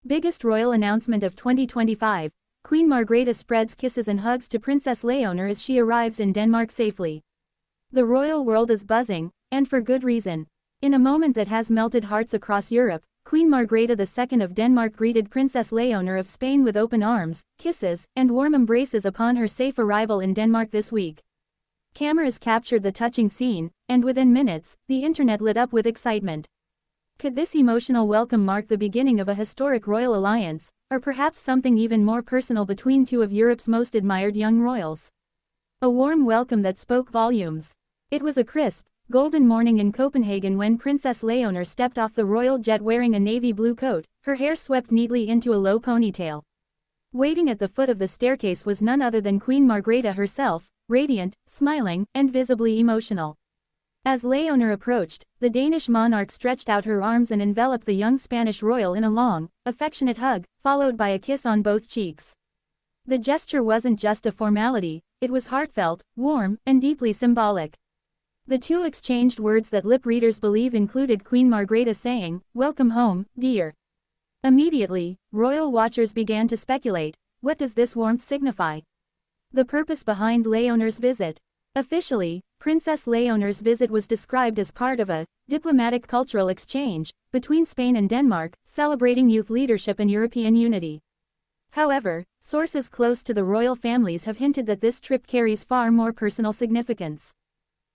Biggest royal announcement of 2025. Queen Margrethe spreads kisses and hugs to Princess Léonor as she arrives in Denmark safely. The royal world is buzzing, and for good reason. In a moment that has melted hearts across Europe, Queen Margrethe II of Denmark greeted Princess Léonor of Spain with open arms, kisses, and warm embraces upon her safe arrival in Denmark this week. Cameras captured the touching scene, and within minutes, the internet lit up with excitement. Could this emotional welcome mark the beginning of a historic royal alliance, or perhaps something even more personal between two of Europe's most admired young royals? A warm welcome that spoke volumes. It was a crisp, golden morning in Copenhagen when Princess Léonor stepped off the royal jet wearing a navy blue coat, her hair swept neatly into a low ponytail. Waiting at the foot of the staircase was none other than Queen Margrethe herself, radiant, smiling, and visibly emotional. As Leonor approached, the Danish monarch stretched out her arms and enveloped the young Spanish royal in a long, affectionate hug, followed by a kiss on both cheeks. The gesture wasn't just a formality, it was heartfelt, warm, and deeply symbolic. The two exchanged words that lip readers believe included Queen Margrethe saying, "Welcome home, dear." Immediately, royal watchers began to speculate, what does this warmth signify? The purpose behind Leonor's visit. Officially, Princess Leonor's visit was described as part of a diplomatic cultural exchange between Spain and Denmark, celebrating youth leadership and European unity. However, sources close to the royal families have hinted that this trip carries far more personal significance.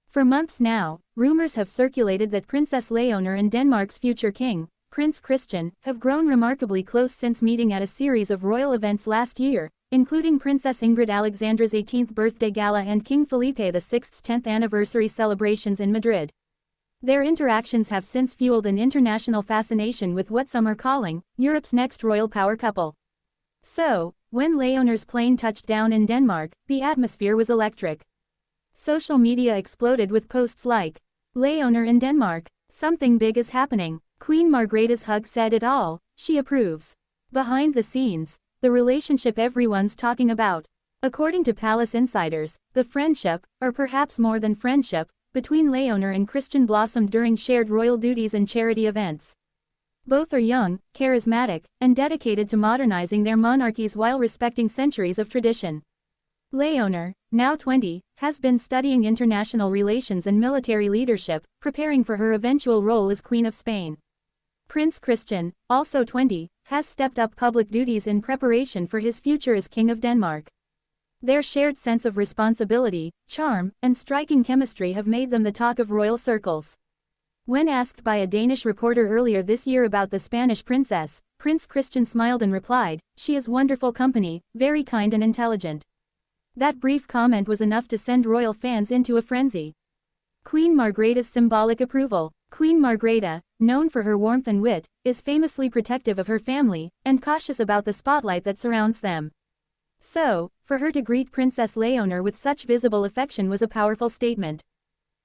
For months now, rumors have circulated that Princess Léonor and Denmark's future king, Prince Christian, have grown remarkably close since meeting at a series of royal events last year, including Princess Ingrid Alexandra's 18th birthday gala and King Felipe VI's 10th anniversary celebrations in Madrid. Their interactions have since fueled an international fascination with what some are calling Europe's next royal power couple. So, when Leonor's plane touched down in Denmark, the atmosphere was electric. Social media exploded with posts like, "Leonor in Denmark, something big is happening. Queen Margrethe's hug said it all, she approves." Behind the scenes, the relationship everyone's talking about. According to palace insiders, the friendship, or perhaps more than friendship, between Leonor and Christian blossomed during shared royal duties and charity events. Both are young, charismatic, and dedicated to modernizing their monarchies while respecting centuries of tradition. Leonor, now 20, has been studying international relations and military leadership, preparing for her eventual role as Queen of Spain. Prince Christian, also 20, has stepped up public duties in preparation for his future as King of Denmark. Their shared sense of responsibility, charm, and striking chemistry have made them the talk of royal circles. When asked by a Danish reporter earlier this year about the Spanish princess, Prince Christian smiled and replied, "She is wonderful company, very kind and intelligent." That brief comment was enough to send royal fans into a frenzy. Queen Margrethe's symbolic approval. Queen Margrethe, known for her warmth and wit, is famously protective of her family, and cautious about the spotlight that surrounds them. So, for her to greet Princess Léonor with such visible affection was a powerful statement.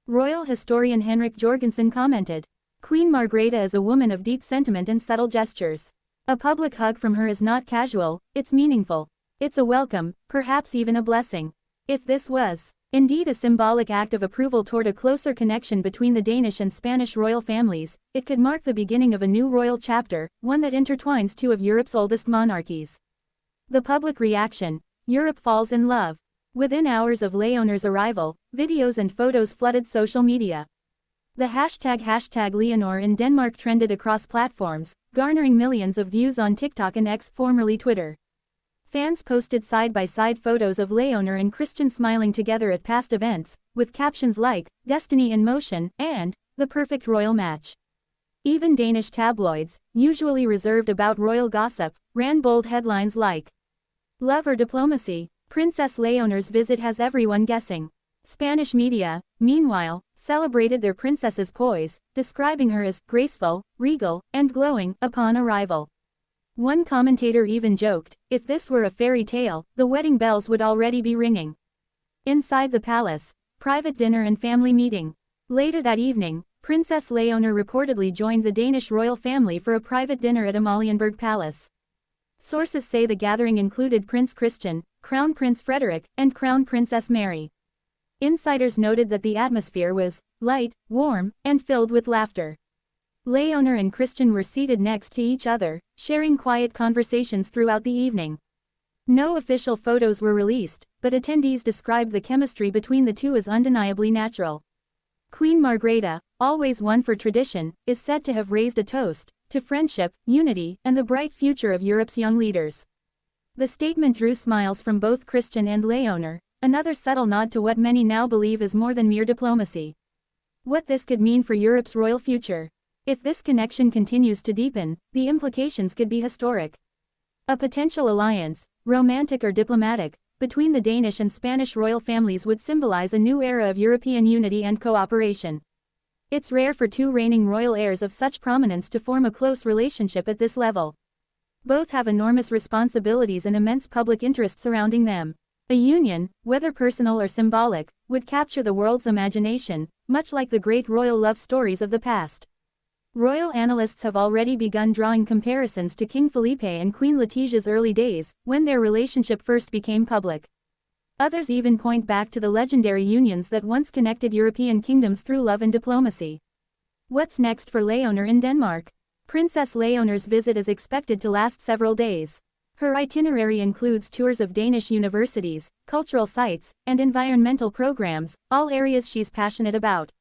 Royal historian Henrik Jorgensen commented, "Queen Margrethe is a woman of deep sentiment and subtle gestures. A public hug from her is not casual, it's meaningful. It's a welcome, perhaps even a blessing." If this was indeed a symbolic act of approval toward a closer connection between the Danish and Spanish royal families, it could mark the beginning of a new royal chapter, one that intertwines two of Europe's oldest monarchies. The public reaction. Europe falls in love. Within hours of Leonor's arrival, videos and photos flooded social media. The hashtag Leonor in Denmark trended across platforms, garnering millions of views on TikTok and X, formerly Twitter. Fans posted side-by-side photos of Leonor and Christian smiling together at past events, with captions like, "Destiny in motion," and, "The perfect royal match." Even Danish tabloids, usually reserved about royal gossip, ran bold headlines like, "Love or diplomacy? Princess Leonor's visit has everyone guessing." Spanish media, meanwhile, celebrated their princess's poise, describing her as graceful, regal, and glowing upon arrival. One commentator even joked, if this were a fairy tale, the wedding bells would already be ringing. Inside the palace, private dinner and family meeting. Later that evening, Princess Léonor reportedly joined the Danish royal family for a private dinner at Amalienborg Palace. Sources say the gathering included Prince Christian, Crown Prince Frederik, and Crown Princess Mary. Insiders noted that the atmosphere was light, warm, and filled with laughter. Leonor and Christian were seated next to each other, sharing quiet conversations throughout the evening. No official photos were released, but attendees described the chemistry between the two as undeniably natural. Queen Margrethe, always one for tradition, is said to have raised a toast to friendship, unity, and the bright future of Europe's young leaders. The statement drew smiles from both Christian and Leonor, another subtle nod to what many now believe is more than mere diplomacy. What this could mean for Europe's royal future. If this connection continues to deepen, the implications could be historic. A potential alliance, romantic or diplomatic, between the Danish and Spanish royal families would symbolize a new era of European unity and cooperation. It's rare for two reigning royal heirs of such prominence to form a close relationship at this level. Both have enormous responsibilities and immense public interest surrounding them. A union, whether personal or symbolic, would capture the world's imagination, much like the great royal love stories of the past. Royal analysts have already begun drawing comparisons to King Felipe and Queen Letitia's early days, when their relationship first became public. Others even point back to the legendary unions that once connected European kingdoms through love and diplomacy. What's next for Leonor in Denmark? Princess Léonor's visit is expected to last several days. Her itinerary includes tours of Danish universities, cultural sites, and environmental programs, all areas she's passionate about.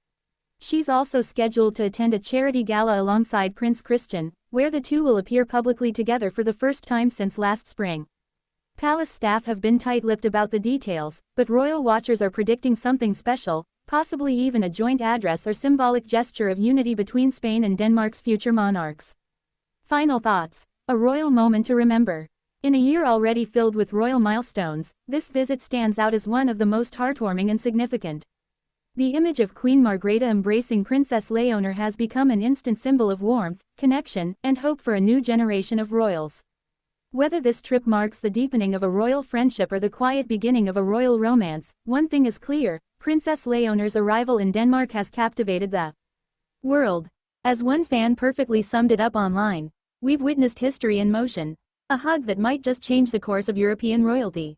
She's also scheduled to attend a charity gala alongside Prince Christian, where the two will appear publicly together for the first time since last spring. Palace staff have been tight-lipped about the details, but royal watchers are predicting something special, possibly even a joint address or symbolic gesture of unity between Spain and Denmark's future monarchs. Final thoughts. A royal moment to remember. In a year already filled with royal milestones, this visit stands out as one of the most heartwarming and significant. The image of Queen Margrethe embracing Princess Léonor has become an instant symbol of warmth, connection, and hope for a new generation of royals. Whether this trip marks the deepening of a royal friendship or the quiet beginning of a royal romance, one thing is clear: Princess Léonor's arrival in Denmark has captivated the world. As one fan perfectly summed it up online, "We've witnessed history in motion. A hug that might just change the course of European royalty."